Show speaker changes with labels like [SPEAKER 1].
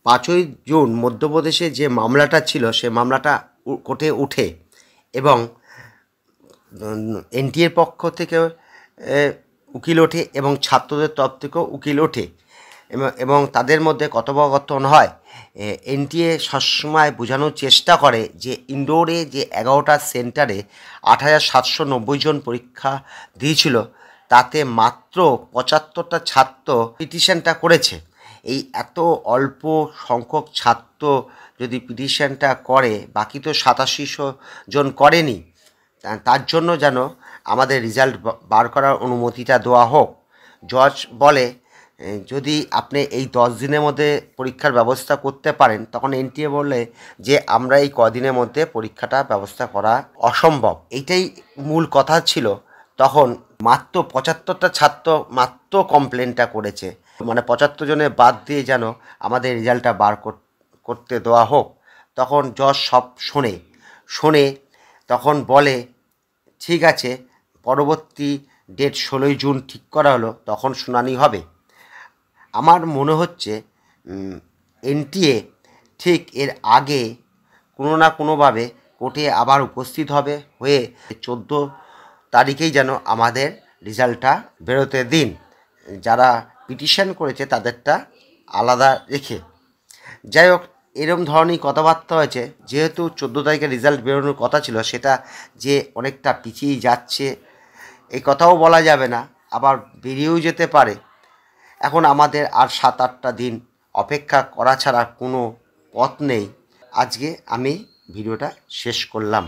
[SPEAKER 1] 5ই June মধ্যপ্রদেশে যে মামলাটা ছিল সে মামলাটা কোর্টে ওঠে এবং এনটিএর পক্ষ থেকে উকিল ওঠে এবং ছাত্রদের তরফ থেকেও উকিল ওঠে এবং তাদের মধ্যে কথোপকথন হয়। এনটিএ সবসময় বোঝানোর চেষ্টা করে যে ইন্দোরে যে 11টা সেন্টারে 8,790 জন পরীক্ষা দিয়েছিল তাতে মাত্র 75টা ছাত্র পিটিশনটা করেছে। এই এত অল্প সংখ্যক ছাত্র যদি পিটিশনটা করে, বাকি তো 87 জন করেনি, তার জন্য যেন আমাদের রেজাল্ট বার করার অনুমতিটা দেওয়া হোক। জজ বলে যদি আপনি এই 10 দিনের মধ্যে পরীক্ষার ব্যবস্থা করতে পারেন, তখন এনটিএ বললে যে আমরা এই কদিনের মধ্যে পরীক্ষাটা ব্যবস্থা করা অসম্ভব। এইটাই মূল কথা ছিল। তখন মাত্র 75টা ছাত্র মাত্র কমপ্লেনটা করেছে, মানে 75 জনের বাদ দিয়ে যেন আমাদের রেজাল্টটা বার করতে দেওয়া হোক। তখন জজ সব শোনে তখন বলে ঠিক আছে, পরবর্তী ডেট 16ই জুন ঠিক করা হলো, তখন শুনানি হবে। আমার মনে হচ্ছে এনটিএ ঠিক এর আগে কোনো না কোনোভাবে কোর্টে আবার উপস্থিত হয়ে 14 তারিখেই যেন আমাদের রেজাল্টটা বেরোতে দিন, যারা পিটিশন করেছে তাদেরটা আলাদা রেখে। যাই হোক, এরম ধরনের কথাবার্তা হয়েছে। যেহেতু 14 তারিখে রেজাল্ট বেরোনোর কথা ছিল, সেটা যে অনেকটা পিছিয়ে যাচ্ছে এই কথাও বলা যাবে না, আবার বেরিয়েও যেতে পারে। এখন আমাদের আর 7-8টা দিন অপেক্ষা করা ছাড়া কোনো পথ নেই। আজকে আমি ভিডিওটা শেষ করলাম।